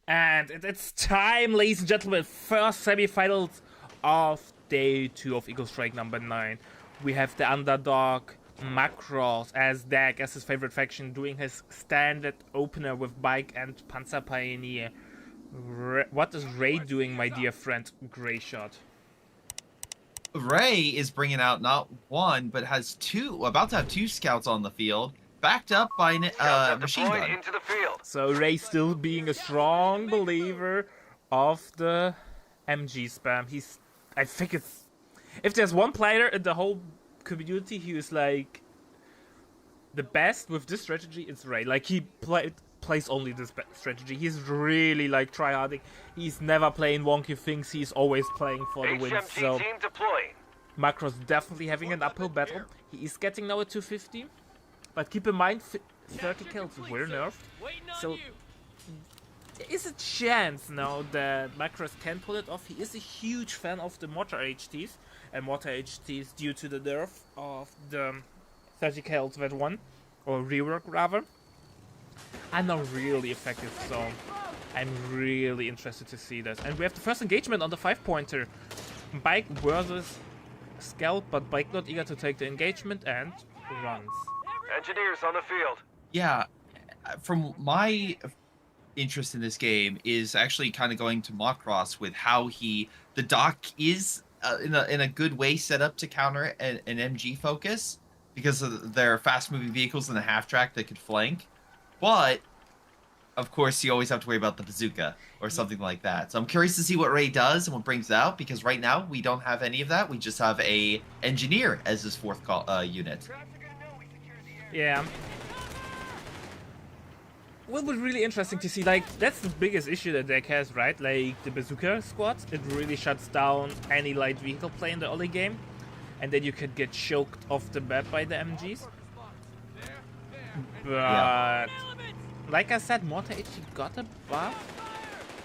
And it's time, ladies and gentlemen. First semifinals of day 2 of Eagle Strike number 9. We have the underdog Makros as deck, as his favorite faction, doing his standard opener with Bike and Panzer Pioneer. What is Ray doing, my dear friend Grey Shot? Ray is bringing out not one, but has two, about to have two scouts on the field, backed up by a machine gun. Into the field. So Ray still being a strong believer of the MG spam. I think if there's one player in the whole community who is like the best with this strategy, it's Ray. Like he plays only this strategy. He's really like tryharding. He's never playing wonky things. He's always playing for the win. So team deploying. Macros definitely having an uphill battle. He is getting now at 250, but keep in mind 30 kills were nerfed. So there is a chance now that Makros can pull it off. He is a huge fan of the Mortar HTs, and Mortar HTs due to the nerf of the 30 kills that one, or rework rather, are now really effective. So I'm really interested to see that. And we have the first engagement on the 5-pointer. Bike versus Scalp, but Bike not eager to take the engagement and runs. Engineers on the field. Yeah, from my interest in this game is actually kind of going to Makros with how the dock is in a good way set up to counter an MG focus because of their fast-moving vehicles and the half-track that could flank. But of course, you always have to worry about the bazooka or something like that. So I'm curious to see what Ray does and what brings it out, because right now we don't have any of that. We just have a engineer as his fourth unit. Yeah. Will be really interesting to see. Like, that's the biggest issue that deck has, right? Like, the bazooka squads, it really shuts down any light vehicle play in the early game. And then you could get choked off the map by the MGs. But, yeah. Like I said, Mortar HT got a buff,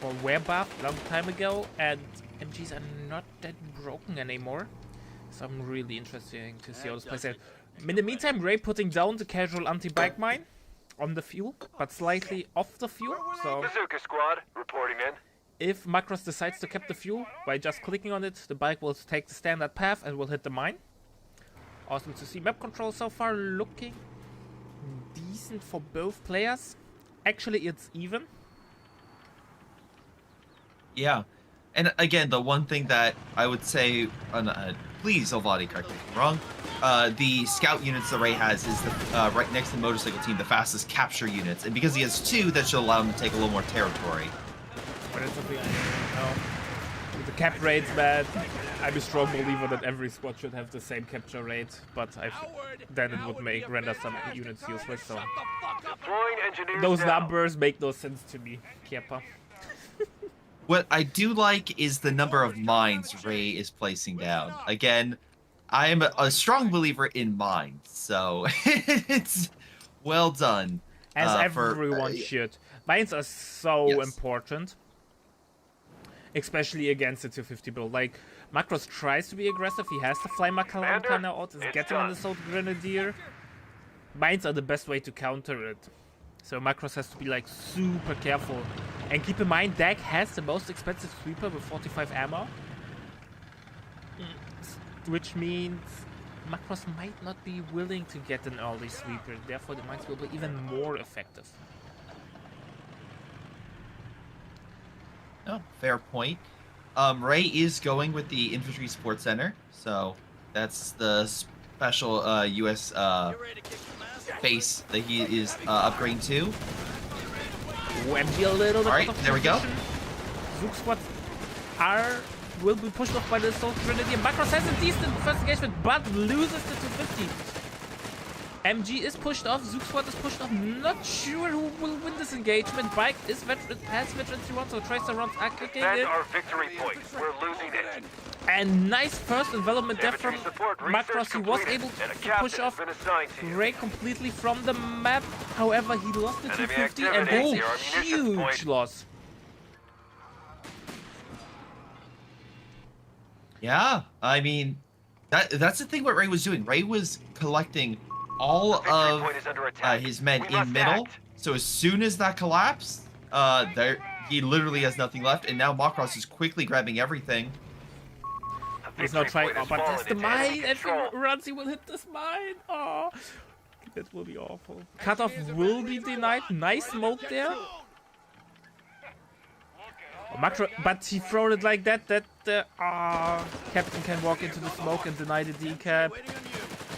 or were buffed a long time ago, and MGs are not that broken anymore. So I'm really interested to see how this plays out. In the meantime, Ray putting down the casual anti-bike mine on the fuel, but slightly off the fuel. So Bazooka squad reporting in. if Makros decides to cap the fuel by just clicking on it, the bike will take the standard path and will hit the mine. Awesome to see. Map control so far looking decent for both players. Actually, it's even. Yeah. And again, the one thing that I would say, please, Elvadi, correct me if I'm wrong, the scout units that Ray has is the right next to the motorcycle team, the fastest capture units. And because he has two, that should allow him to take a little more territory. But it's something I know. With the cap rates, man, I'm a strong believer that every squad should have the same capture rate, but then it would render some units useless. So those numbers make no sense to me, Kiepa. What I do like is the number of mines Ray is placing down. Again, I am a strong believer in mines, so it's well done. As everyone should. Mines are so important. Especially against the 250 build. Like, Makros tries to be aggressive. He has the Flamer Kalanka out. Is getting an Assault Grenadier. Mines are the best way to counter it. So Makros has to be like super careful. And keep in mind, deck has the most expensive sweeper with 45 ammo. Which means Makros might not be willing to get an early sweeper. Therefore, the mines will be even more effective. Oh, fair point. Ray is going with the Infantry Sports Center, so that's the special U.S. base that he is upgrading to. MG a little bit. All right, there we go. Zook squads will be pushed off by the Assault Grenadier. Makros has a decent first engagement, but loses the 250. MG is pushed off, Zook squad is pushed off. Not sure who will win this engagement. Bike is has veteran 3-1, so tracer rounds are kicking in. Our victory point. We're losing it. And nice first development there from Makros. He was able to push off Ray completely from the map. However, he lost the 250, and that's a huge loss. Yeah, I mean, that's the thing what Ray was doing. Ray was collecting all of his men in middle. So as soon as that collapsed, he literally has nothing left, and now Makros is quickly grabbing everything. He's not trying. Oh, but that's the mine. If he Control. runs, he will hit this mine. Oh, that will be awful. Cutoff will be denied. Nice smoke there. Oh, Makros, but he thrown it like that the captain can walk into the smoke and deny the decap,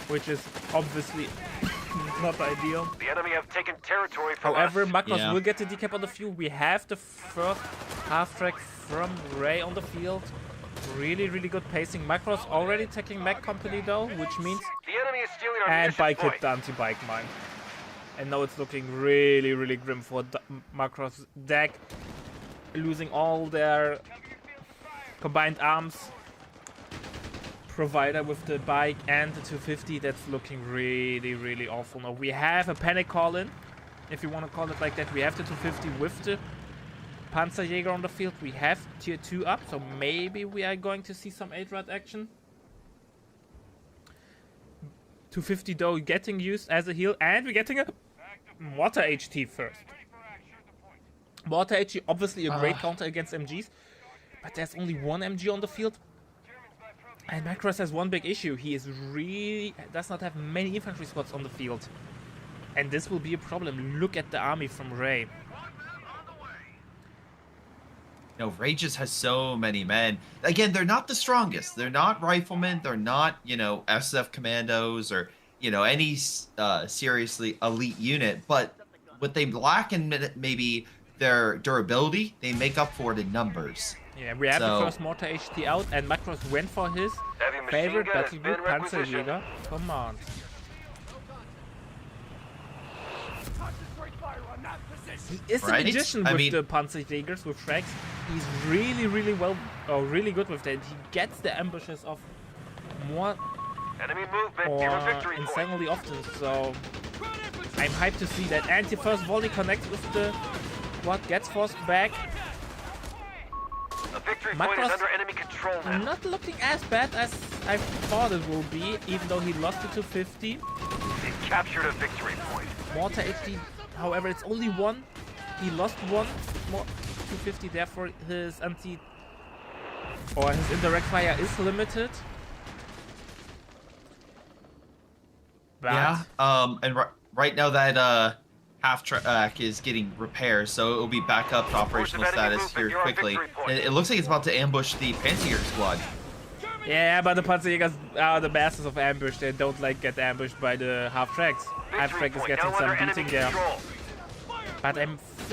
which is obviously not ideal. The enemy have taken territory from However, us. Makros will get the decap on the field. We have the first half track from Ray on the field. Really, really good pacing. Makros already taking Mac company though, which means The enemy is stealing our and munitions bike hit point. the anti-bike mine. And now it's looking really, really grim for Makros deck, losing all their combined arms. Provider with the bike and the 250. That's looking really, really awful. Now we have a panic call in, if you want to call it like that. We have the 250 with the Panzerjäger on the field. We have tier 2 up, so maybe we are going to see some 8-rad action. 250 though getting used as a heal, and we're getting a Water HT first. Water HT obviously a great counter against MGs, but there's only one MG on the field. And Makros has one big issue. He does not have many infantry squads on the field. And this will be a problem. Look at the army from Ray. You know, Ray just has so many men. Again, they're not the strongest. They're not riflemen. They're not, you know, SF commandos or, you know, any seriously elite unit. But what they lack in maybe their durability, they make up for it in numbers. Yeah, we have the first Mortar HT out, and Makros went for his Heavy machine favorite gun has battle been group, requisitioned. Panzerjäger. Come on. He is a Right? magician I with mean- the Panzerjägers, with frags. He's really, really really good with that. He gets the ambushes off more Enemy movement or near a victory point. insanely often, so I'm hyped to see that. And the first volley connects with the what gets forced back. A victory point is Makros under enemy control now. not looking as bad as I thought it will be, even though he lost it to 50. He captured a victory point. Mortar HD, however, it's only one. He lost one more 250, therefore his his indirect fire is limited. But Yeah. And right now that half track is getting repaired, so it will be back up to operational status here quickly. And it looks like it's about to ambush the Panzerjäger squad. yeah, but the Panzerjägers are the masters of ambush. They don't like get ambushed by the half tracks. Half Victory track is point getting now some under enemy beating there. control. But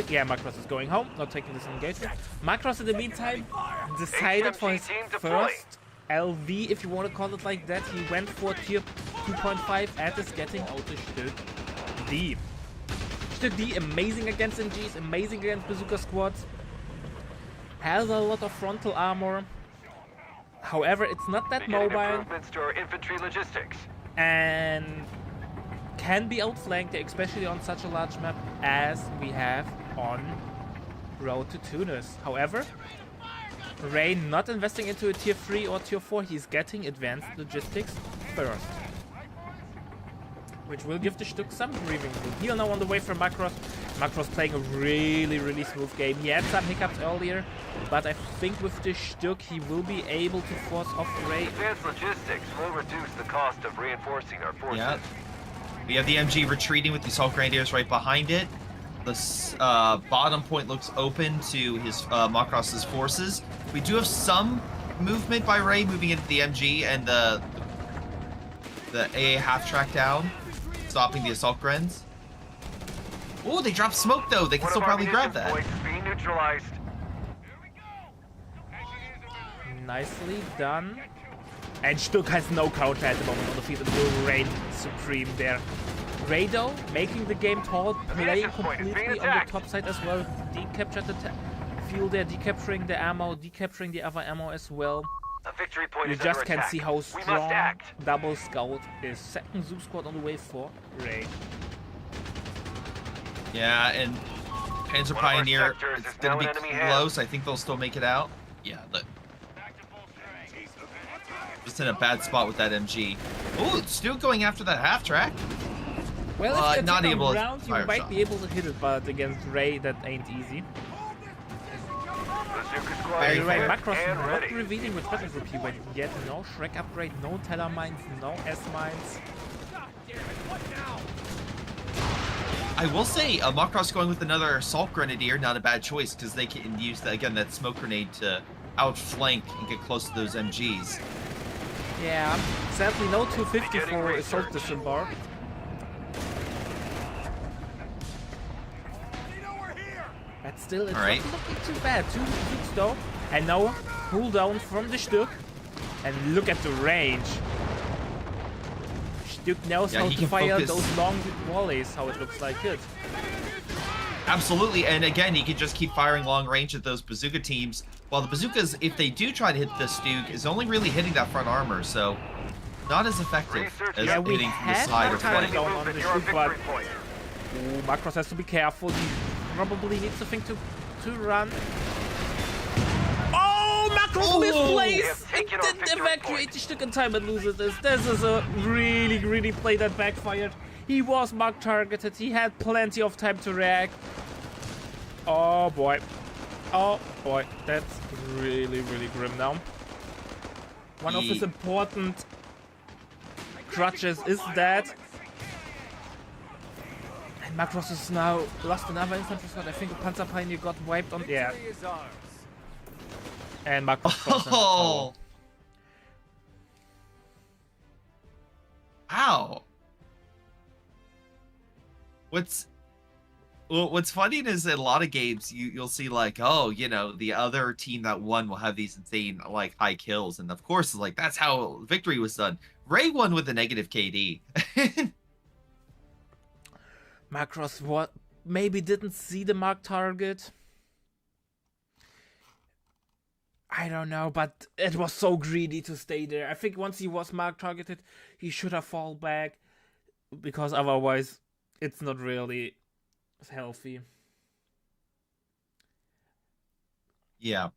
yeah, Makros is going home, not taking this engagement. Makros in the meantime decided for his HMG team to first LV, if you want to call it like that. He went for tier 2.5 and is getting out the Stück D. Stück D, amazing against MGs, amazing against bazooka squads. Has a lot of frontal armor. However, it's not that Beginning mobile improvements to our infantry logistics. and can be outflanked, especially on such a large map as we have on Road to Tunis. However, Ray not investing into a tier 3 or tier 4, he's getting advanced logistics first, which will give the Stück some breathing room. Heal now on the way from Makros. Makros playing a really, really smooth game. He had some hiccups earlier, but I think with the Stück he will be able to force off Ray. Advanced logistics will reduce the cost of reinforcing our forces. Yeah. We have the MG retreating with the Assault Grenadiers right behind it. The bottom point looks open to his Makros's forces. We do have some movement by Ray moving into the MG and the AA half track down, stopping the Assault Grens. Oh, they dropped smoke though. They can One still of our probably grab munitions that. points is being neutralized. Nicely done. And Stück has no counter at the moment on the field. It will reign supreme there. Ray though, making the game tall, playing munitions point is being completely on the attacked. top side as well. Decaptured the field there, decapturing the ammo, decapturing the other ammo as well. A victory point You is just under can attack. see how We must strong act. Double Scout is. Second Zoo squad on the way for Ray. Yeah, and Panzer One of our Pioneer, sectors it's is gonna now be in enemy hands. close. I think they'll still make it out. Yeah, look. Just in a bad spot with that MG. Oh, still going after that half track. Well, if you not attack able on to rounds, you fire might shot. be able to hit it, but against Ray, that ain't easy. By the way, fair. Makros And not ready. revealing with Battle Group. He went yet no Shrek upgrade, no Teller Mines, no S Mines. I will say, Makros going with another Assault Grenadier, not a bad choice, because they can use, again, that smoke grenade to outflank and get close to those MGs. Yeah, sadly no 250 for Assault Disembark. But still, it's Alright. not looking too bad. 2 hits though. And now, pull down from the Stück. And look at the range. Stück knows how he to can fire focus. those long volleys, how it looks like it. Absolutely, and again, he can just keep firing long range at those bazooka teams, while the bazookas, if they do try to hit the Stug, is only really hitting that front armor, so not as effective as Yeah, we hitting from the had side or time flank. down on the You're on Stück, but victory point. ooh, Makros has to be careful. He probably needs something to run. Oh, Makros Oh! misplays! They have It taken our didn't victory evacuate the Stück in time and loses this. This is a really, really play that backfired. He was mark targeted. He had plenty of time to react. Oh boy. Oh boy. That's really, really grim now. One of his important crutches is that. And Makros is now lost another infantry squad. I think a Panzer Pioneer got wiped on. Yeah. And Makros drops in the tower. Oh! Ow! What's funny is in a lot of games you'll see like, oh, you know, the other team that won will have these insane like high kills, and of course like that's how victory was done. Ray won with a negative KD. Makros what maybe didn't see the mark target. I don't know, but it was so greedy to stay there. I think once he was mark targeted, he should have fall back, because otherwise it's not really healthy. Yeah.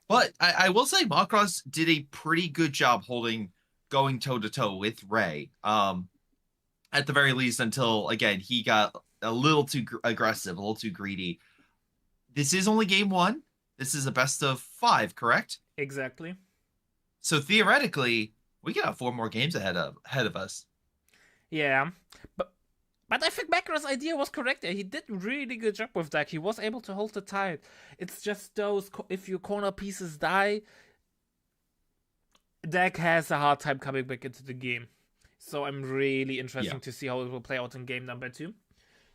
But I will say Makros did a pretty good job going toe-to-toe with Ray. At the very least, until, again, he got a little too aggressive, a little too greedy. This is only game 1. This is a best of 5, correct? Exactly. So theoretically, we got 4 more games ahead of us. Yeah, but I think Makros' idea was correct there. He did a really good job with that. He was able to hold the tide. It's just those, if your corner pieces die, deck has a hard time coming back into the game. So I'm really interested to see how it will play out in game number 2.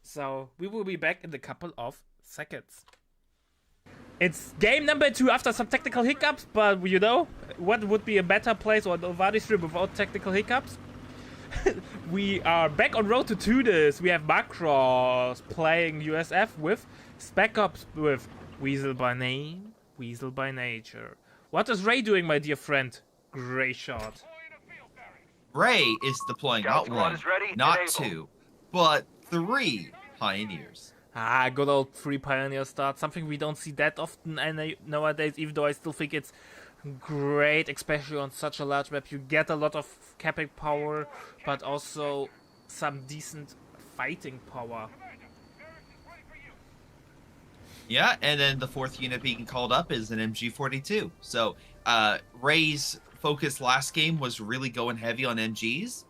So we will be back in a couple of seconds. It's game number 2 after some technical hiccups, but you know, what would be a better place or Novari stream without technical hiccups? We are back on road to Tunis. We have Makros playing USF with Spec Ops with Weasel by name, Weasel by nature. What is Ray doing, my dear friend? Gray shot. Ray is deploying Scout not squad 1, is ready, not enable. 2, but 3 Pioneers. Ah, good old 3 Pioneer start. Something we don't see that often nowadays, even though I still think it's great, especially on such a large map. You get a lot of capping power, but also some decent fighting power. Yeah, and then the 4th unit being called up is an MG42. So Ray's focus last game was really going heavy on MGs.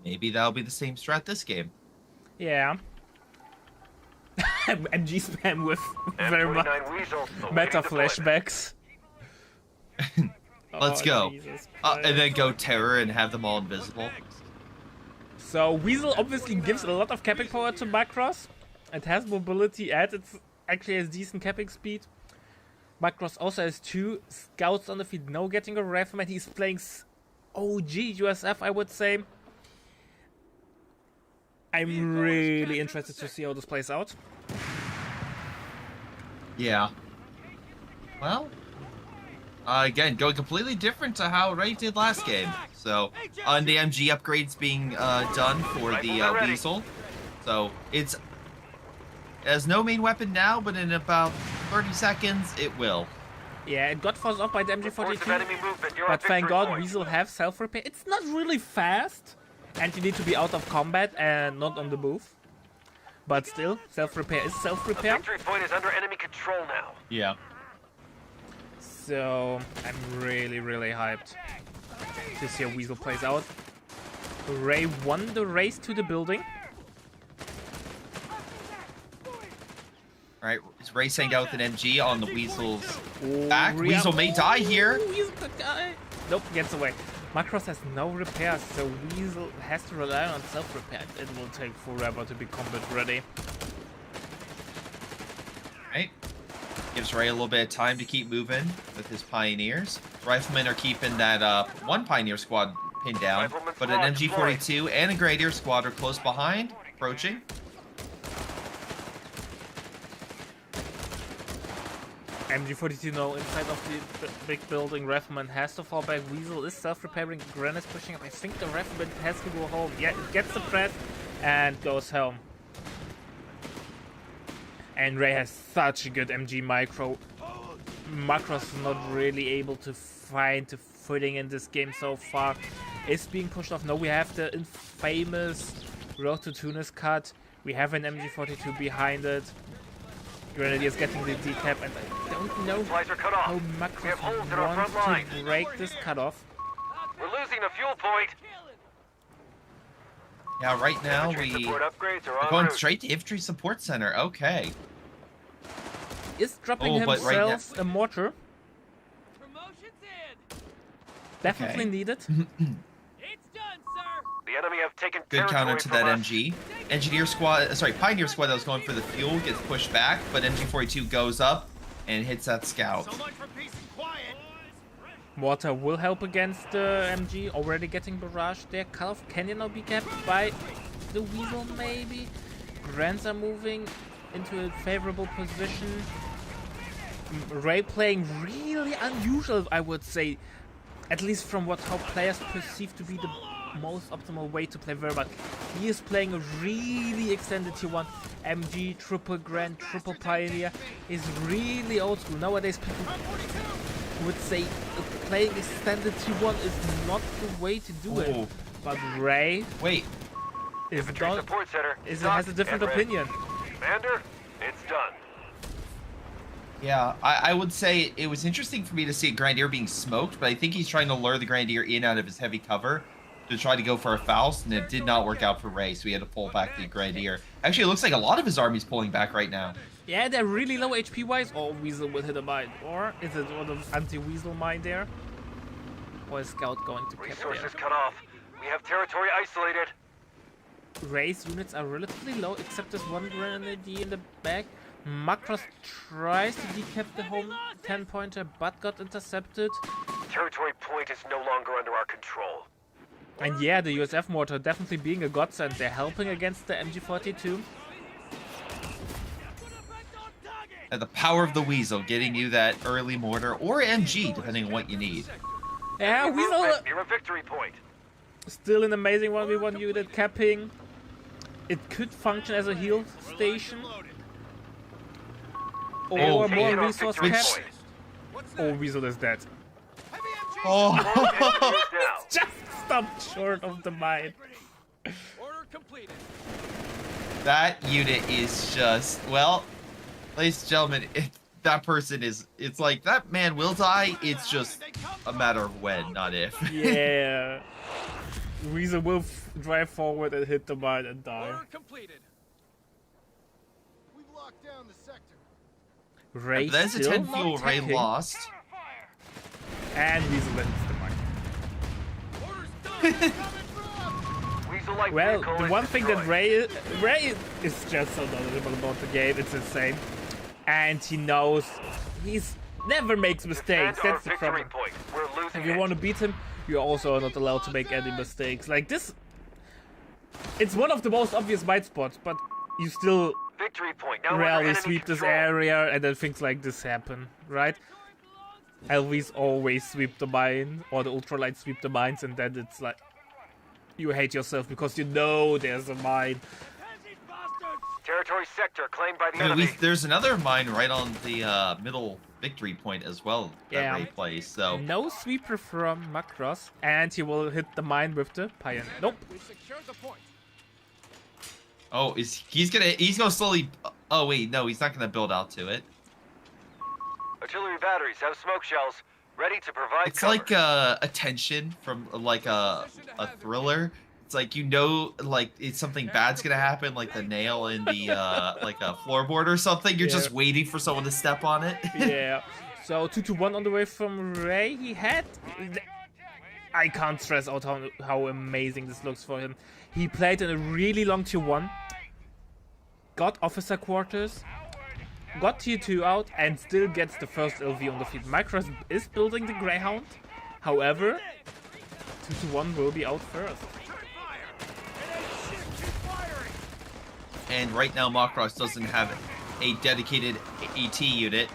Maybe that'll be the same strat this game. Yeah. MG spam with very much M29 Weasel, meta awaiting deployment. flashbacks. Let's go. Jesus And then Christ. go Terror and have them all invisible. So Weasel obviously gives a lot of capping power to Makros. It has mobility and it actually has decent capping speed. Makros also has 2 scouts on the field, no getting a rifleman. He's playing OG USF, I would say. I'm really interested to see how this plays out. Yeah. Well, again, going completely different to how Ray did last game. So, on the MG upgrades being done for the Weasel. So, it has no main weapon now, but in about 30 seconds, it will. Yeah, it got forced off by the Reports of MG42. enemy movement. You're on But thank victory God, point. Weasel have self-repair. It's not really fast, and you need to be out of combat and not on the move. But still, self-repair is The self-repair. victory point is under enemy control now. Yeah. So I'm really hyped to see how Weasel plays out. Ray won the race to the building. Alright, is Ray saying out with an MG on the Weasel's Oh, back? Weasel may die here. Weasel could die. Nope, gets away. Makros has no repairs, so Weasel has to rely on self-repair. It will take forever to be combat ready. Right. Gives Ray a little bit of time to keep moving with his Pioneers. Riflemen are keeping that one Pioneer squad pinned down, but an MG42 and a Grenadier squad are close behind, approaching. MG42 now inside of the big building. Rifleman has to fall back. Weasel is self-repairing. Gren is pushing up. I think the Rifleman has to go home. Yeah, it gets the press and goes home. And Ray has such a good MG micro. Makros is not really able to find the footing in this game so far. Is being pushed off. No, we have the infamous Road to Tunis cut. We have an MG42 behind it. Grenadier is getting the decap, and I don't know how Makros wants to break this cutoff. We're losing a fuel point. Yeah, right now Infantry support upgrades are we're en going route. straight to Infantry Support Center. Okay. Is dropping Oh, but right himself a mortar. Definitely Okay. needed. The enemy have taken Good territory counter to from that us. MG. Engineer squad, sorry, Pioneer squad that was going for the fuel gets pushed back, but MG42 goes up and hits that scout. Mortar will help against the MG. Already getting barrage there. Cutoff can you now be kept by the Weasel maybe? Grants are moving into a favorable position. Ray playing really unusual, I would say. At least from how players perceive to be the most optimal way to play Verbal. He is playing a really extended tier 1 MG, triple Grand, triple Pioneer. Is really old school. Nowadays people would say playing extended tier 1 is not the way to do it. Oh. But Ray Wait, is Infantry done, support center. has a different and ready. opinion. Commander, it's done. yeah, I would say it was interesting for me to see a Grenadier being smoked, but I think he's trying to lure the Grenadier in out of his heavy cover to try to go for a Faust, and it did not work out for Ray, so he had to pull back the Grenadier. Actually, it looks like a lot of his army's pulling back right now. Yeah, they're really low HP wise. Or Weasel will hit a mine. Or is it one of anti-Weasel mine there? Or is Scout going to cap there? Resources cut off. We have territory isolated. Ray's units are relatively low, except this one Grenadier in the back. Makros tries to decap the home 10-pointer, but got intercepted. Territory point is no longer under our control. And yeah, the USF mortar definitely being a godsend. They're helping against the MG42. And the power of the Weasel getting you that early mortar or MG, depending on what you need. Yeah, Weasel Movement near a victory point. still an amazing 1v1 unit capping. It could function as a heal station. Or Oh, more Taking our resource victory cap. point. Oh, Weasel is dead. Oh, Down. Just stopped short of the mine. that unit is just, well, ladies and gentlemen, that person is, it's like, that man will die, it's just a matter of when, not if. Yeah. Weasel will drive forward and hit the mine and die. We've locked down the sector. Ray That's a still 10 not fuel Ray tanking, lost. and Weasel hits the mine. Weasel-like Well, vehicle the is one thing that destroyed. Ray is just so knowledgeable about the game, it's insane. And he knows he's never makes mistakes. Defend our That's the victory problem. point. We're losing If you it. want to beat him, you're also not allowed to make any mistakes. Like this, it's one of the most obvious white spots, but you still Victory point. Now under rarely enemy sweep this control. area, and then things like this happen, right? Elvis always sweep the mine, or the ultralight sweep the mines, and then it's like you hate yourself because you know there's a mine. Territory sector claimed by the I mean, enemy. there's another mine right on the middle victory point as well that Yeah. Ray plays, so. No sweeper from Makros, and he will hit the mine with the Pioneer. Nope. Oh, he's gonna slowly, oh wait, no, he's not gonna build out to it. Artillery batteries have smoke shells ready to provide It's cover. like a tension from like a thriller. It's like like it's something bad's gonna happen, like the nail in the like a floorboard or something. You're Yeah. just waiting for someone to step on it. Yeah. So 2-1 on the way from Ray. He had. I can't stress out how amazing this looks for him. He played in a really long tier 1. Got officer quarters. Got tier 2 out and still gets the first LV on the field. Makros is building the Greyhound. However, 2-1 will be out first. And right now, Makros doesn't have a dedicated AT unit,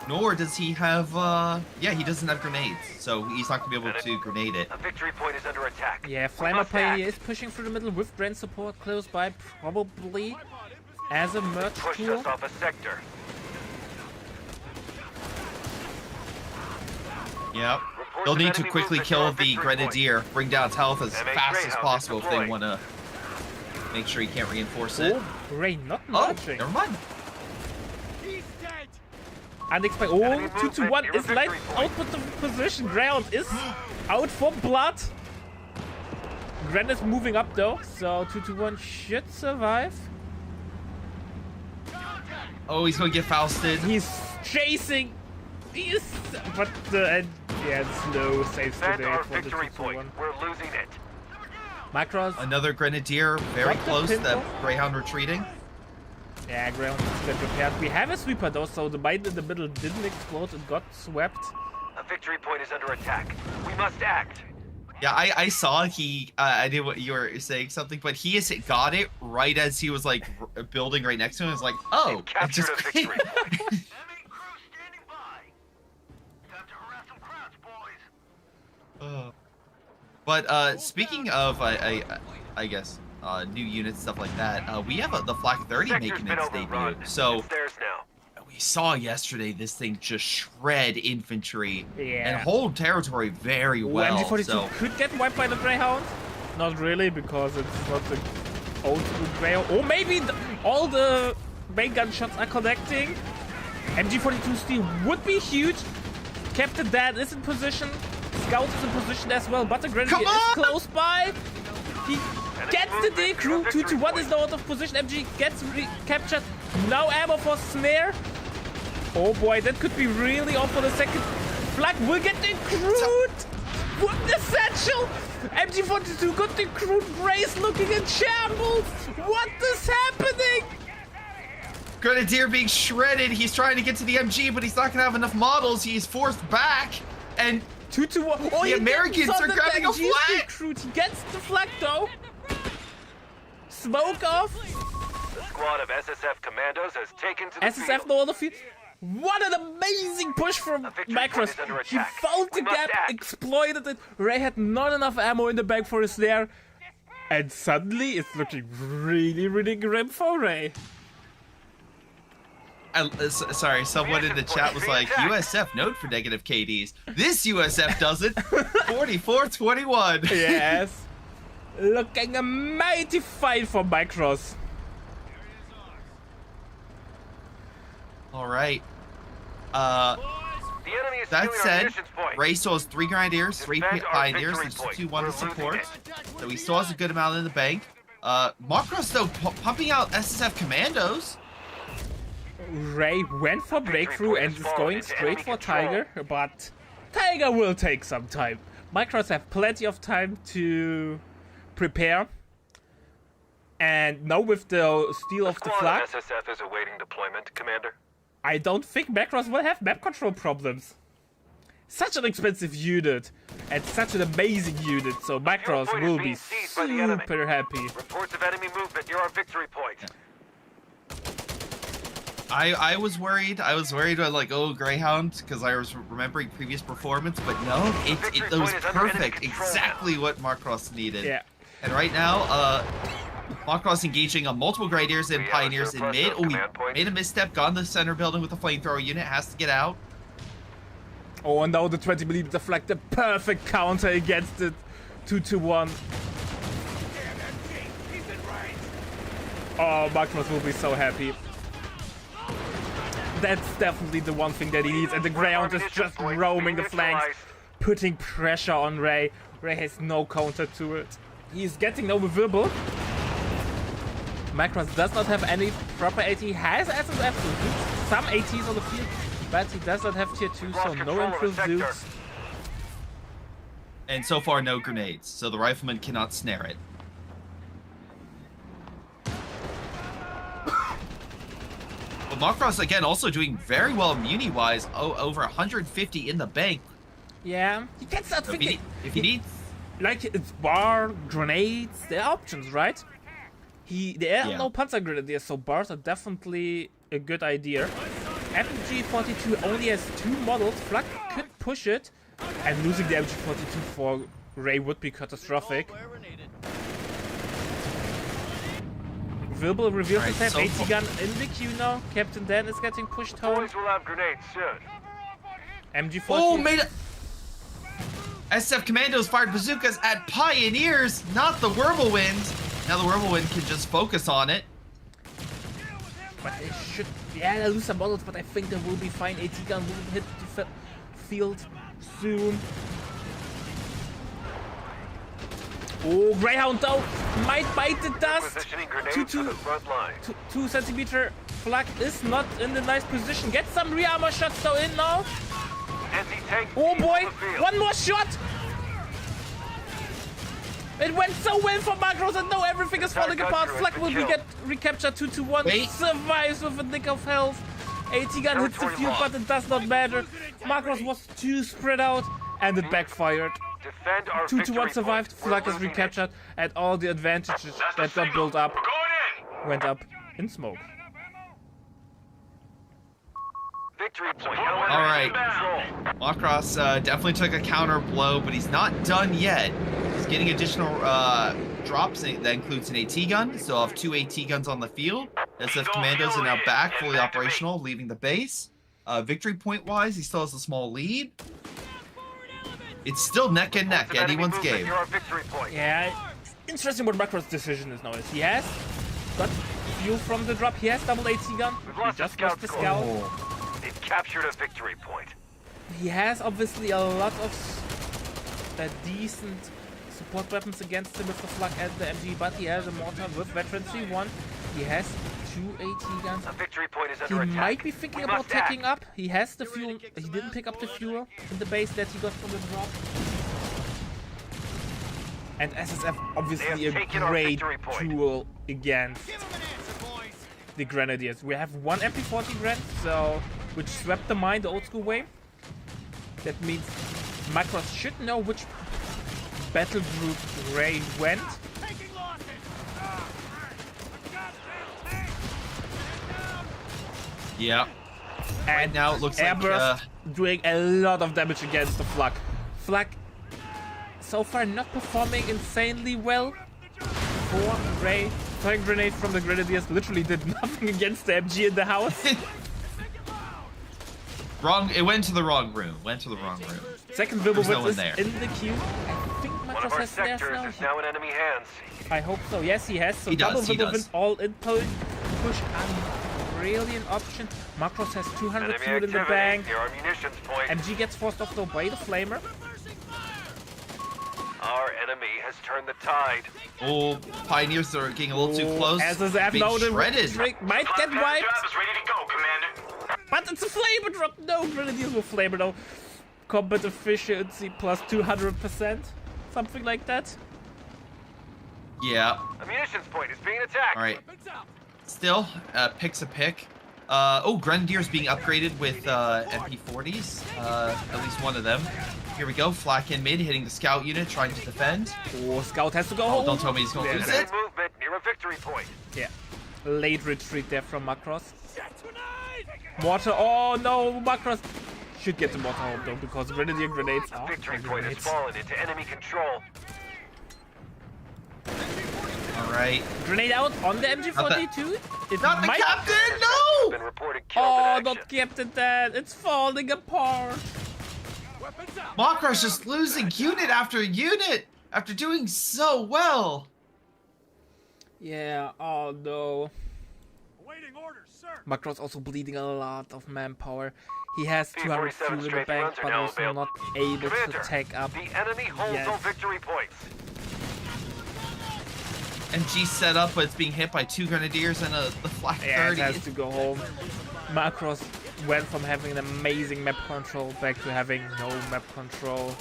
nor does he have, he doesn't have grenades, so he's not going to be able to grenade it. A victory point is under attack. Yeah, We Flamer must Pioneer act. is pushing through the middle with brain support close by, probably as a merge Pushed tool. us off a sector. Yep. Reports They'll of need to enemy quickly movement kill near our the victory Grenadier, bring down its health as MH fast as Greyhound possible is if they deployed. want to make sure he can't reinforce it. Oh, Ray not Oh, merging. never mind. Unexpected. Enemy Oh, 2-1 movement is near like victory out point. of position. Ground is out for blood. Gren is moving up though, so 2-1 should survive. Oh, he's going to get Fausted. He's chasing. But slow saves Defend today our for the victory 2-1. point. We're losing it. Makros. Another Grenadier, very Got the close. The pintle. Greyhound retreating. Yeah, ground is good prepared. We have a sweeper though, so the mine in the middle didn't explode. It got swept. A victory point is under attack. We must act. Yeah, I saw he. I knew what you were saying something, but he has got it right as he was like building right next to him. It's like, oh, We've I captured just a victory point. Enemy crew standing by. Time to harass some crowds, boys. But speaking of, I guess new units, stuff like that. We have the Flak 30 Sector's making been its overrun. debut. So It's theirs now. we saw yesterday this thing just shred infantry Yeah. and hold territory very well. MG42 So could get wiped by the Greyhound. Not really, because it's not the old school Greyhound. Or maybe all the main gun shots are connecting. MG42 steal would be huge. Captain Dan is in position. Scout is in position as well, but the Grenadier Come is on! close by. He gets the day crew. 2-1 is now out of position. MG gets captured. No ammo for Snare. Oh boy, that could be really off for the second. Flag will get decrued. What the satchel? MG42 got decrued. Ray's looking in shambles. What is happening? Grenadier being shredded. He's trying to get to the MG, but he's not going to have enough models. He's forced back, and 2-1. Oh, The he Americans didn't are saw grabbing a that MG is flag. decrued. He gets the flag though. Smoke off. Squad of SSF commandos has taken to the SSF field. no on the field. What an amazing push from A victory point Makros. is under He attack. found the We must gap, act. exploited it. Ray had not enough ammo in the bag for his snare. And suddenly it's looking really, really grim for Ray. Sorry, someone in the chat was like, USF known for negative KDs. This USF doesn't. 44-21. Yes. Looking a mighty fight for Makros. All right. The enemy is That stealing our said, munitions point. Ray still has 3 Grenadiers, 3 Defend our Pioneers, victory and point. 2 We're to losing support. it. So he still has a good amount in the bank. Makros, though, pumping out SSF Commandos. Ray went for breakthrough and is going straight for Tiger, but Tiger will take some time. Makros have plenty of time to prepare. And now with the steal of the Squad flag, of SSF is awaiting deployment, Commander. I don't think Makros will have map control problems. Such an expensive unit and such an amazing unit, so Makros point is will being be seized by the enemy. super happy. Reports of enemy movement near our victory point. I was worried. I was worried about, like, oh, Greyhound, because I was remembering previous performance, but no, it was point is under enemy perfect. control Exactly what Makros needed. Yeah. And right now, Makros engaging on multiple Grenadiers and We have Pioneers a in mid. surplus Oh, he command point. made a misstep, got in the center building with the flamethrower unit, has to get out. Oh, and now the 20mm flag, the perfect counter against it. 2-1. Oh, Makros will be so happy. That's definitely the one thing that he needs, and the ground is just roaming the flanks, putting pressure on Ray. Ray has no counter to it. He's getting no reverbal. Makros does not have any proper AT. He has SSF, some ATs on the field, but he does not have tier 2, so no improved Zoots. And so far, no grenades, so the rifleman cannot snare it. But Makros, again, also doing very well Muni-wise, over 150 in the bank. Yeah, he gets that thing. If he needs... Like, it's bar, grenades, there are options, right? There are no Panzer Grenadiers, so bars are definitely a good idea. MG42 only has 2 models. Flak could push it, and losing the MG42 for Ray would be catastrophic. Verbal reveals himself. AT gun in the queue now. Captain Dan is getting pushed home. Boys will have grenades soon. MG40. Oh, made it! SF Commandos fired bazookas at Pioneers, not the Whirlwind. Now the Whirlwind can just focus on it. But they should... Yeah, they lose some models, but I think they will be fine. AT gun will hit the field soon. Oh, Greyhound though might bite the dust. 2 centimeter Flak is not in the nice position. Get some rear armor shots though in now. Oh boy, one more shot. It went so well for Makros, and now everything is falling apart. Flak will get recaptured 2-1. Survives with a nick of health. AT gun hits the field, but it does not matter. Makros was too spread out, and it backfired. 2-1 survived. Flak is recaptured, and all the advantages that got built up went up in smoke. Victory point. All right, Makros definitely took a counter blow, but he's not done yet. He's getting additional drops. That includes an AT gun. So I'll have 2 AT guns on the field. SF Commandos are now back, fully operational, leaving the base. Victory point wise, he still has a small lead. It's still neck and neck, anyone's game. Yeah, interesting what Makros' decision is now. Is he has got fuel from the drop. He has double AT gun. He just lost the scout. They've captured a victory point. He has obviously a lot of decent support weapons against him with the Flak and the MG, but he has a mortar with Veteran 3-1. He has 2 AT guns. A victory point is He under attack. might be thinking about taking up. He has the fuel. He didn't pick up the fuel in the base that he got from the drop. And SSF obviously a great tool against the Grenadiers. We have 1 MP40 Gren, so which swept the mine the old school way. That means Makros should know which battle group Ray went. Yeah. And now it looks Airburst doing a lot of damage against the Flak. Flak so far not performing insanely well for Ray. Throwing grenades from the Grenadiers literally did nothing against the MG in the house. It went to the wrong room. Second Vilbowitz is there. in the queue. I think Makros has snares now. Is now in enemy hands. I hope so. Yes, he has. So He double does, he Vilbowitz does. all in push. Brilliant option. Makros has 200 Enemy fuel in the activity. bank. Here are munitions point. MG gets forced off though by the Flamer. Our enemy has turned the tide. Oh, Pioneers are getting a little too close. SSF Being now the shredded. trick might get wiped. is ready to go, Commander. But it's a Flamer drop. No, Grenadiers with Flamer though. Combat efficiency plus 200%. Something like that. Yeah. A munitions point is being attacked. All right. Still, pick's a pick. Grenadiers being upgraded with MP40s. At least one of them. Here we go. Flak in mid, hitting the scout unit, trying to defend. Oh, Scout has to go Oh, home. don't tell me he's going to lose Enemy it. movement near a victory point. Yeah. Late retreat there from Makros. Mortar. Oh no, Makros should get the mortar home though because Grenadier grenades The are victory point has grenades. fallen into enemy control. All right. Grenade out on the MG42. It Not the might. captain, no! Been reported killed Oh, in action. not Captain Dan. It's falling apart. Makros just losing unit after unit after doing so well. Yeah. Oh no. Makros also bleeding a lot of manpower. He has 200 P-47 fuel in the strafing bank, runs are but now also available. not able to Commander, take up. the enemy holds all victory points. MG set up, but it's being hit by 2 grenadiers and the flak Yeah, it 30. has to go home. Makros went from having an amazing map control back to having no map control.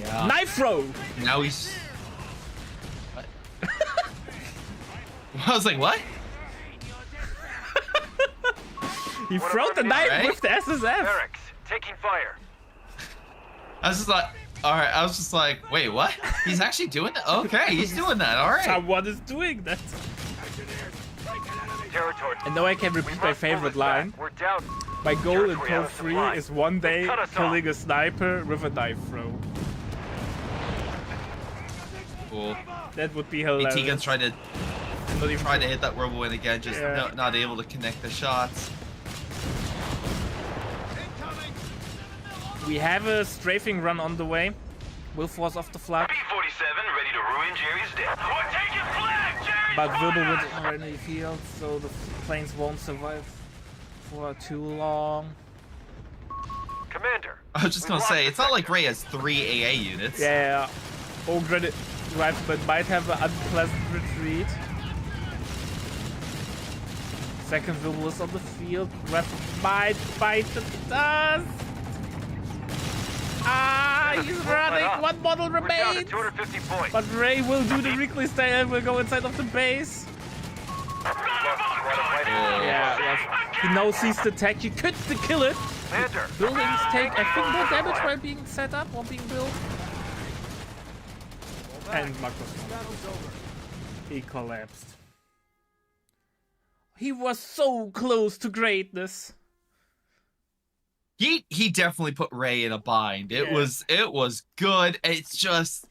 Yeah. Knife throw! Now he's. What? I was like, what? He threw the knife Right? with the SSF! Barracks, taking fire. I was just like, all right. I was just like, wait, what? He's actually doing that? Okay, he's doing that. All right. Someone is doing that. Territory. And now I can repeat my Must pull favorite this line. back. We're down. My goal in Territory Pro out of 3 supply. is one day Cut us killing off. a sniper with a knife throw. Cool. That would be AT hilarious. Gun's trying to Not even try to hit that whirlwind again, just Yeah. not able to connect the shots. We have a strafing run on the way. Will force off the flag, P-47 ready to ruin Jerry's death. We're taking flag, Jerry's but Wilbur is not in the field, so the planes won't survive for too long. Commander. I was just we've gonna lost say, the it's not like sector. Ray has 3 AA units. Yeah, Ogren Rifleman might have an unpleasant retreat. Second Wilbur is on the field. Rifleman might bite the dust. Ah, he's running. One model We're down to remains. 250 points. But Ray will do the recall stay and will go inside of the base. Yeah, yes. He now sees the attack. He could kill it. Commander. Buildings take, I think, more damage while being set up or being built. And Makros. He collapsed. He was so close to greatness. He definitely put Ray in a bind. It Yeah. was good. It's just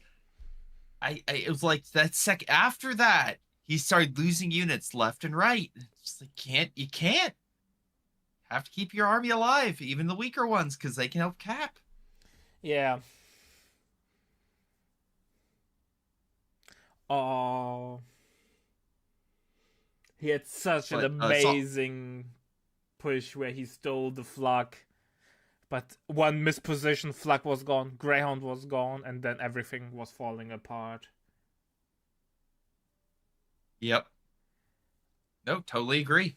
it was like that after that he started losing units left and right. It's just like you can't have to keep your army alive, even the weaker ones, because they can help cap. Yeah. Oh. He had such an But, so- amazing push where he stole the flak. But one mispositioned flak was gone, Greyhound was gone, and then everything was falling apart. Yep. No, totally agree.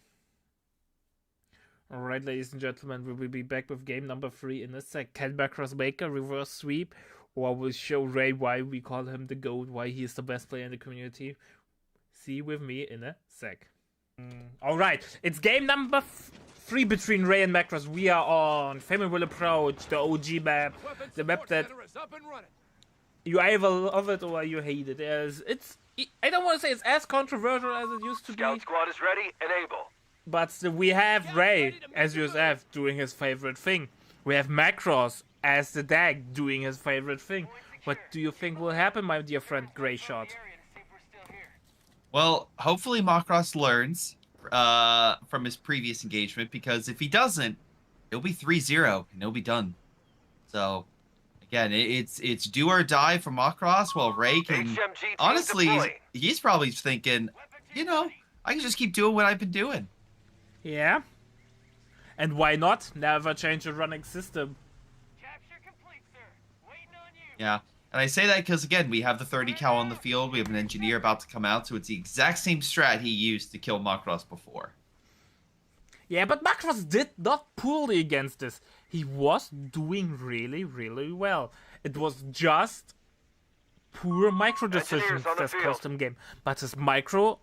Alright, ladies and gentlemen, we will be back with game number 3 in a sec. Can Makros make a reverse sweep? Or will show Ray why we call him the GOAT, why he is the best player in the community? See with me in a sec. Alright, it's game number 3 between Ray and Makros. We are on Famine Will Approach, the OG map. The map that you either love it or you hate it. I don't want to say it's as controversial as it used to be. Scout squad is ready and able. But we have Ray as USF doing his favorite thing. We have Makros as the DAG doing his favorite thing. What do you think will happen, my dear friend Grey Shot? Well, hopefully Makros learns from his previous engagement, because if he doesn't, it'll be 3-0 and he'll be done. So, again, it's do or die for Makros, while Ray can... HMG team Honestly, deploying. he's probably thinking, I can just keep doing what I've been doing. Yeah? And why not? Never change a running system. Capture complete, sir. Waiting on you. Yeah. And I say that because, again, we have the 30 cal on the field. We have an engineer about to come out, so it's the exact same strat he used to kill Makros before. Yeah, but Makros did not poorly against this. He was doing really, really well. It was just poor micro decisions Engineers on the this field. cost him game. But his macro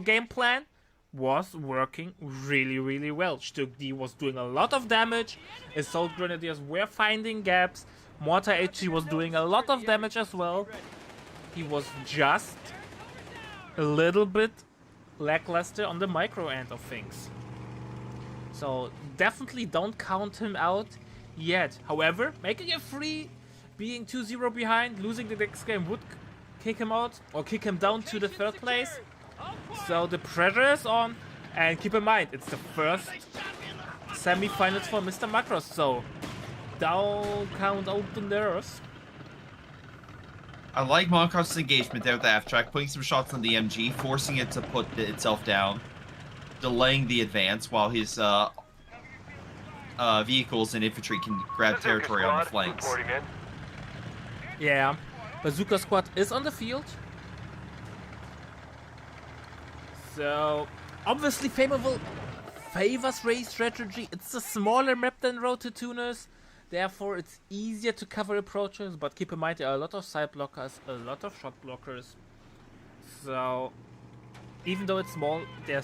game plan was working really, really well. Stück D was doing a lot of damage. Assault Grenadiers were finding gaps. Mortar HG was doing a lot of damage as well. He was just a little bit lackluster on the micro end of things. So definitely don't count him out yet. However, making it free, being 2-0 behind, losing the next game would kick him out or kick him down to the 3rd place. So the pressure is on, and keep in mind, it's the first semi-finals for Mr. Makros, so don't count out the nerves. I like Makros' engagement there with the half-track, putting some shots on the MG, forcing it to put itself down, delaying the advance while his vehicles and infantry can grab Bazooka territory on the squad flanks. reporting in. Yeah, Bazooka Squad is on the field. So, obviously favors Ray's strategy. It's a smaller map than Road to Tunis. Therefore, it's easier to cover approaches. But keep in mind, there are a lot of side blockers, a lot of shot blockers. So, even though it's small, there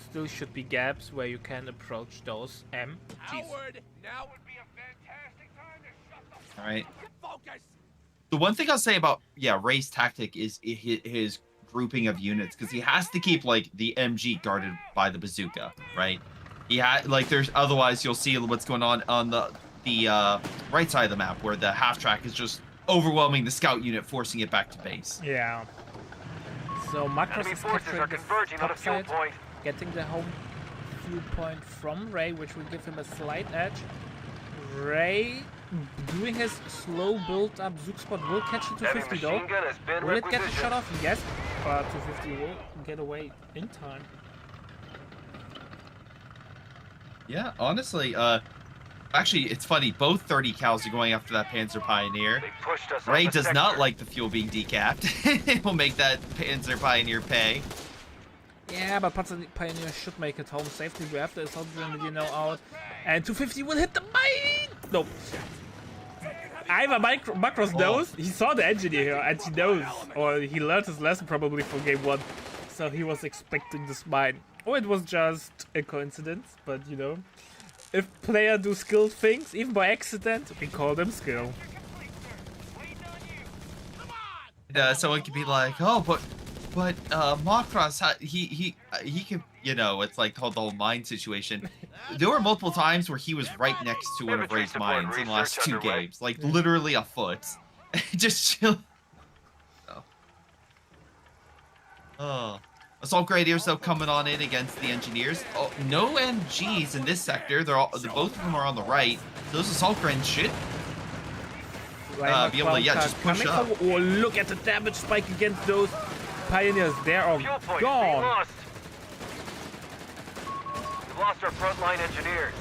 still should be gaps where you can approach those MGs. Now would be a fantastic time to shut the All right. focus. The one thing I'll say about Ray's tactic is his grouping of units, because he has to keep like the MG guarded by the bazooka, right? There's otherwise you'll see what's going on the right side of the map where the half track is just overwhelming the scout unit, forcing it back to base. Yeah. So Makros Enemy is forces are capturing the converging on a top fuel side, point. getting the home fuel point from Ray, which will give him a slight edge. Ray, doing his slow build up, Zook spot will catch the Heavy 250 though. machine gun has been Will it get the requisitioned. shot off? Yes, but 250 will get away in time. Yeah, honestly, actually, it's funny. Both 30 cals are going after that Panzer Pioneer. They pushed us Ray off the does not sector. like the fuel being decapped. It will make that Panzer Pioneer pay. Yeah, but Panzer Pioneer should make it home safely. We have the assault drone out, and 250 will hit the mine. Nope. Either Makros knows, he saw the engineer here, and he knows, or he learned his lesson probably from game 1, so he was expecting this mine. Or it was just a coincidence, but you know, if players do skilled things, even by accident, we call them skill. Someone could be like, oh, but Makros, he could, it's like the whole mine situation. There were multiple times where he was right next to one of Ray's mines in the last 2 games, like literally a foot. Just chill. Oh. Assault Grenadiers though coming on in against the engineers. Oh, no MGs in this sector. Both of them are on the right. Those Assault Gren should be able to just push up. Oh, look at the damage spike against those Pioneers. They are Fuel point being gone. lost. We've lost our frontline engineers.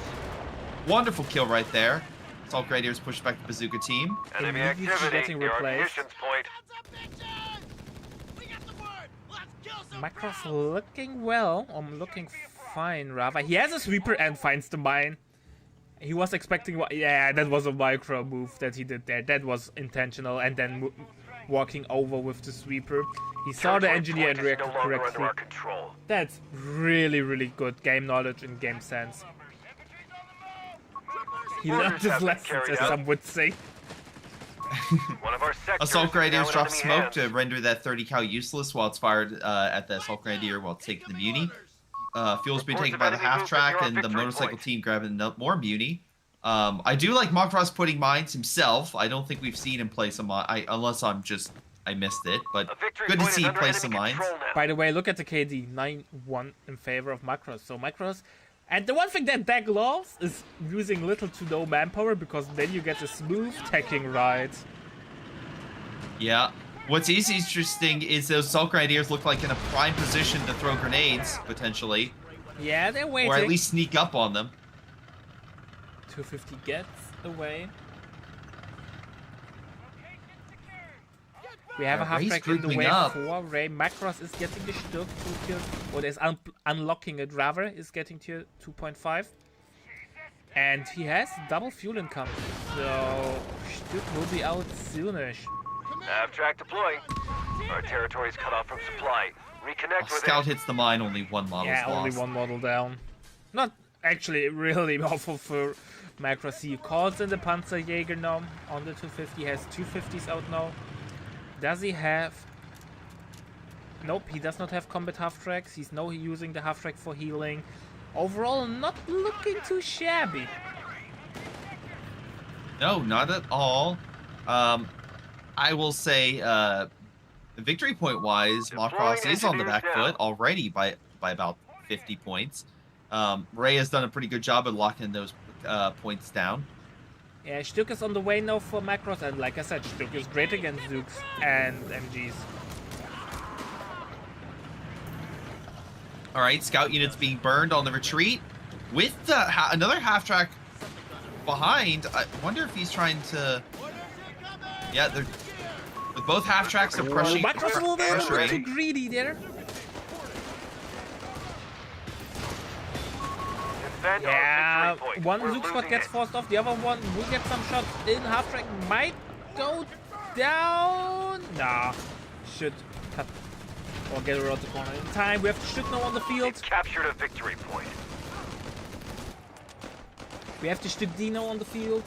Wonderful kill right there. Assault Grenadiers push back the Bazooka team. Enemy Immediately activity getting near our replaced. munitions point. Makros looking well, looking fine rather. He has a sweeper and finds the mine. He was expecting, yeah, that was a micro move that he did there. That was intentional, and then walking over with the sweeper. He saw the engineer and reacted correctly. That's really, really good game knowledge and game sense. He learned his lessons, as some would say. One of our sectors Assault Grenadiers is now drop in enemy smoke hands. to render that 30 cal useless while it's fired at the Assault Grenadier while taking the muni. Fuel's been taken by the half track and the motorcycle team grabbing more muni. I do like Makros putting mines himself. I don't think we've seen him play some unless I missed it, but good to see him play some mines. By the way, look at the KD, 9-1 in favor of Makros. So Makros, and the one thing that Dag loves is using little to no manpower, because then you get a smooth tacking ride. Yeah. What's interesting is those Assault Grenadiers look like in a prime position to throw grenades, potentially. Yeah, they're waiting. Or at least sneak up on them. 250 gets away. We have a half track in the wave 4. Ray Makros is getting the Stuck 2 kills, or is unlocking it rather, is getting to 2.5. And he has double fuel income, so Stuck will be out soonish. Half-track deploying. Our territory is cut off from supply. Reconnect with Scout it. hits the mine, only one model Yeah, only lost. one model down. Not actually really awful for Makros. He calls in the Panzerjäger now on the 250. He has 250s out now. Does he have... Nope, he does not have combat half-tracks. He's now using the half-track for healing. Overall, not looking too shabby. No, not at all. I will say, victory point wise, Makros is on the back foot already by about 50 points. Ray has done a pretty good job of locking those points down. Yeah, Stück is on the way now for Makros, and like I said, Stück is great against Zooks and MGs. All right, scout units being burned on the retreat with the another half track behind. I wonder if he's trying to. Yeah, they're with both half tracks are pressuring. Makros a little bit too greedy there. Defend Yeah, our victory point. one We're Zook spot losing gets it. forced off, the other one will get some shots in. Half track might go down. Nah, should cut or get around the corner in time. We have Stück now on the field. We've captured a victory point. We have the Stück Dino on the field.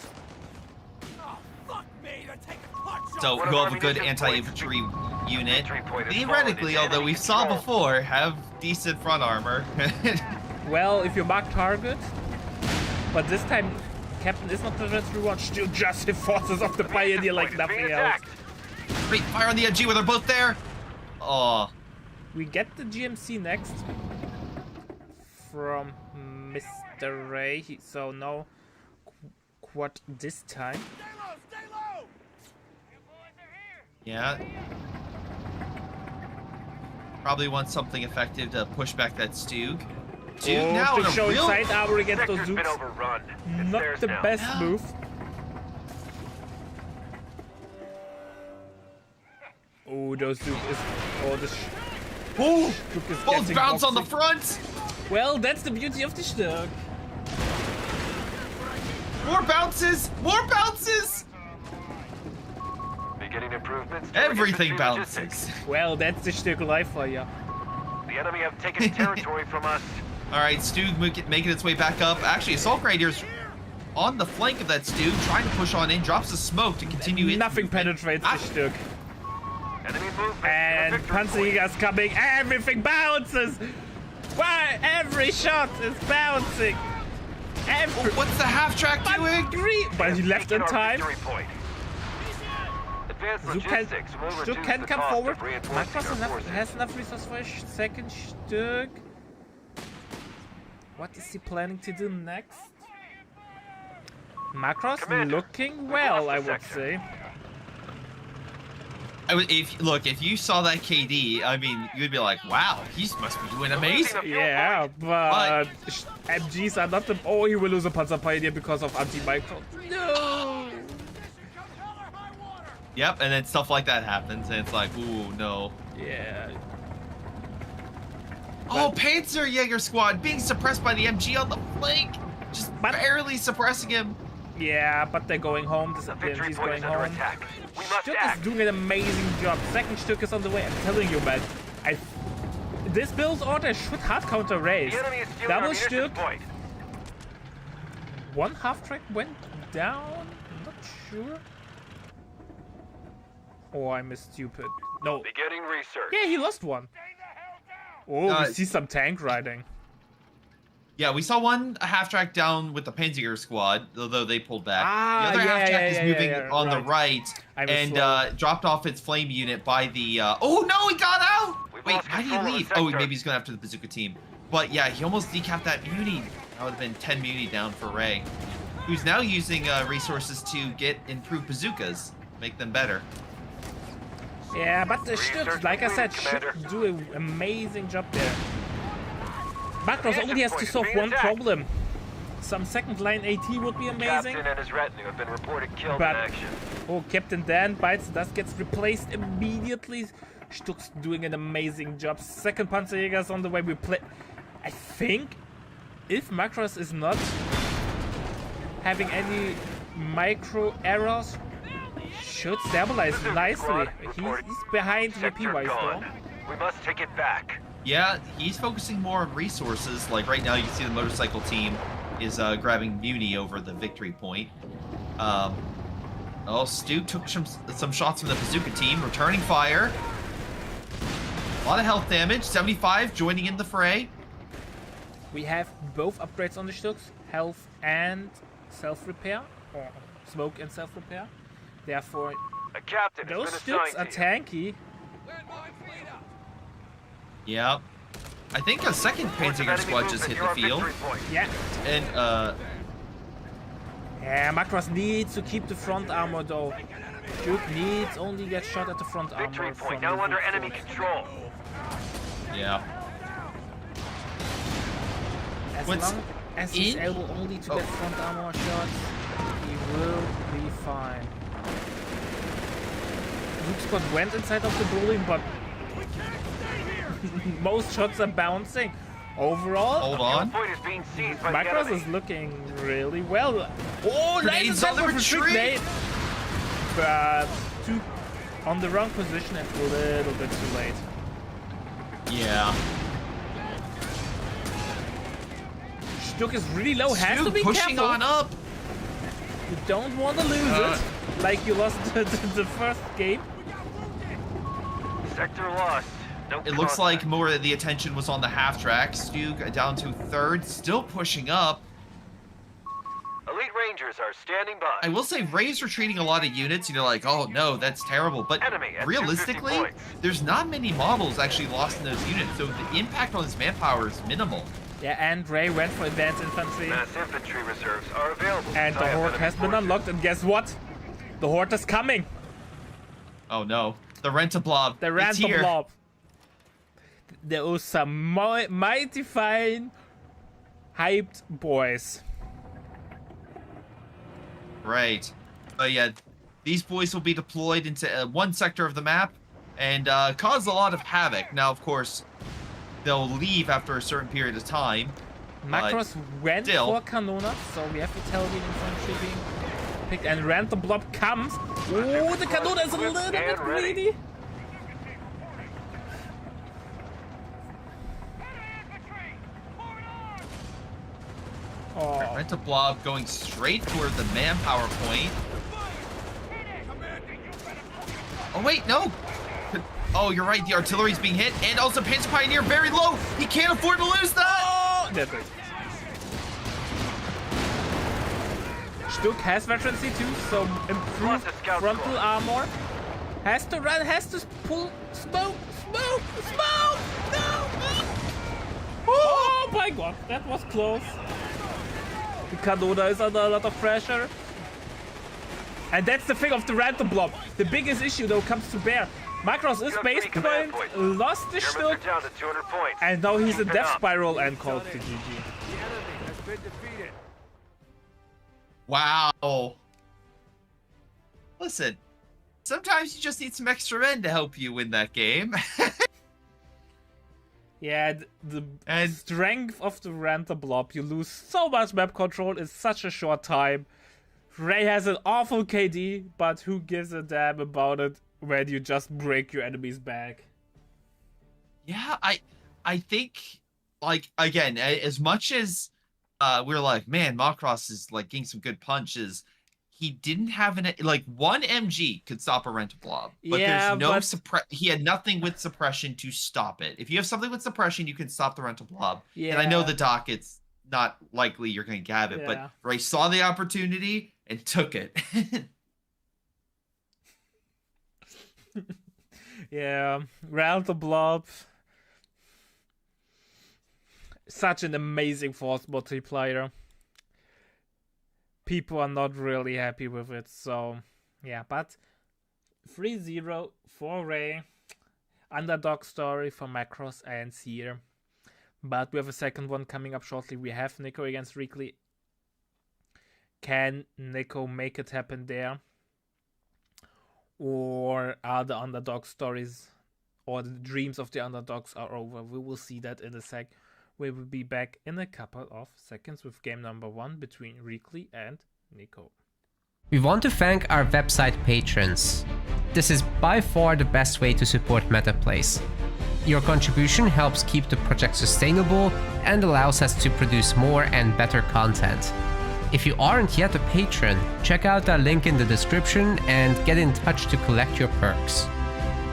So One of we'll our have a good munitions anti-infantry unit. Victory point is Theoretically, fallen into although we enemy saw control. before, have decent front armor. Well, if you mark target, but this time Captain is not present through one. Stück just hit forces of the Pioneer like Point is being nothing else. attacked. Wait, fire on the MG when they're both there. Oh, We get the GMC next from Mr. Ray. So no quad this time. yeah. Probably wants something effective to push back that Stug. Stug now in Stück a showing real. side armor against those Sector's been Zooks. overrun. It's Not theirs the now. best move. Oh, those Zooks is. Oh, this Ooh, Stück is both getting bounce on the boxy. front. Well, that's the beauty of the Stück. More bounces. More bounces. Beginning improvements. during Everything infantry logistics. bounces. Well, that's the Stück life for you. The enemy have taken territory from us. All right, Stug making its way back up. Actually, Assault Gradier's on the flank of that Stug, trying to push on in. Drops the smoke to continue it. Nothing penetrates the Stück. Enemy movement. And Panzerjäger's coming. Everything bounces. Why? Every shot is bouncing. Every. What's the half track doing? But he left in time. Advanced Zook logistics will Stück reduce can the come cost forward. of reinforcing Makros our forces. has enough resource for a second Stück. What is he planning to do next? Makros Commander, looking we've well, lost I the would sector. say. If you saw that KD, I mean, you'd be like, wow, he must be doing amazing. Yeah, but MGs are not the. Oh, he will lose a Panzer Pioneer because of anti-micro. No! Yep, and then stuff like that happens, and it's like, ooh, no. Yeah. Oh, Panzerjäger squad being suppressed by the MG on the flank, just barely suppressing him. Yeah, but they're going home. The The victory MG's point going is under home. attack. We must Stück act. is doing an amazing job. Second Stück is on the way. I'm telling you, man. This build order should hard counter raise. The enemy is stealing Double our munitions Stück. point. One half track went down. Not sure. Oh, I'm stupid. No. Beginning research. Yeah, he lost one. Oh, we Uh, see some tank riding. Yeah, we saw one half track down with the Panzerjäger squad, although they pulled back. Ah, the other half yeah, track yeah, is yeah, moving yeah, on the right. right I was and slow. dropped off its flame unit by the. Oh no, he got out! We've Wait, lost how did he control of the leave? Oh, sector. maybe he's going after the bazooka team. But yeah, he almost decapped that muni. That would have been 10 muni down for Ray, who's now using resources to get improved bazookas, make them better. Yeah, but the Stück, Research like I said, completed, should Commander. do an amazing job there. Makros The only has to point is solve being one attacked. problem. Some second line AT would be amazing. Captain and his retinue have been reported killed But- in action. Oh, Captain Dan bites, thus gets replaced immediately. Stück's doing an amazing job. Second Panzerjäger's on the way. We play. I think if Makros is not having any micro errors, should stabilize Bazooka nicely. squad He's report. behind Sector VP wise gone. though. We must take it back. Yeah, he's focusing more on resources. Like right now, you see the motorcycle team is grabbing Muni over the victory point. Stu took some shots from the bazooka team, returning fire. A lot of health damage. 75 joining in the fray. We have both upgrades on the Stücks, health and self-repair, or smoke and self-repair. Therefore, A captain those has been Stücks assigned are to you. tanky. Yeah. I think a second Reports of Panzerjäger enemy squad just movement hit near the our field. victory point. Yeah, And Yeah, Makros needs to keep the front armor though. Duke needs only get shot at the front Victory armor. point from now the under weak enemy point. control. Yeah. As What's long as he's in- able only to get front armor shots, he will be fine. Luke's got went inside of the building, but most shots are bouncing. Overall, Hold on. Point is being seized by the Makros enemy. is looking really well. Oh, Grenades on the retreat! But on the wrong position and a little bit too late. Yeah. Stuk is really low, has to Stu be pushing careful. on up. You don't want to lose it, like you lost the first game. Sector lost. No It looks contact. like more of the attention was on the half track. Stu down to third, still pushing up. Elite Rangers are standing by. I will say Ray's retreating a lot of units, and you're like, oh no, that's terrible. But Enemy at 250 realistically, points. there's not many models actually lost in those units, so the impact on his manpower is minimal. Yeah, and Ray went for advanced infantry. Mass infantry reserves are available. And the Tie up Horde enemy has been forces. unlocked, and guess what? The Horde is coming! Oh no, the Rent-a-Blob. They ran it's the here. blob. There was some mighty fine, hyped boys. Right. But yeah, these boys will be deployed into one sector of the map and cause a lot of havoc. Now, of course, they'll leave after a certain period of time. Makros went still. for Kanona, so we have Italian infantry being picked, and Random Blob comes. Oh, the Kanona is a little bit greedy. Oh, Rent-a-Blob going straight toward the manpower point. Oh wait, no! Oh, you're right, the artillery's being hit, and also Panzer Pioneer very low! He can't afford to lose that! that's it. Stuk has veterancy too, so improved Lost a scout frontal squad. armor. Has to run, has to pull smoke! No! Oh my god, that was close. The Kanona is under a lot of pressure. And that's the thing of the Random Blob. The biggest issue though comes to bear. Makros is You have base 3 command point, points. lost the Germans are Stuk, down to 200 points. and now he's in Keep it death up. spiral and called to GG. Wow. Listen, sometimes you just need some extra men to help you win that game. Yeah, the And- strength of the Random Blob. You lose so much map control in such a short time. Ray has an awful KD, but who gives a damn about it when you just break your enemy's back? Yeah, I think, like, again, as much as we were like, man, Makros is like getting some good punches, he didn't have like one MG could stop a Rent-a-Blob, but Yeah, there's no but- he had nothing with suppression to stop it. If you have something with suppression, you can stop the Rent-a-Blob. And I know Yeah. the doc, it's not likely you're going to have it, Yeah. but Ray saw the opportunity and took it. Yeah, Random Blob. Such an amazing force multiplier. People are not really happy with it, so yeah, but 3-0 for Ray. Underdog story for Makros ends here. But we have a second one coming up shortly. We have Nico against Reekley. Can Nico make it happen there? Or are the underdog stories or the dreams of the underdogs are over? We will see that in a sec. We will be back in a couple of seconds with game number 1 between Reekley and Nico. We want to thank our website patrons. This is by far the best way to support MetaPlays. Your contribution helps keep the project sustainable and allows us to produce more and better content. If you aren't yet a patron, check out our link in the description and get in touch to collect your perks.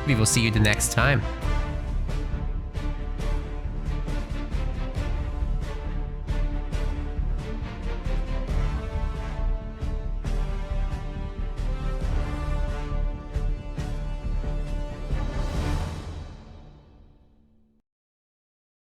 We will see you the next time.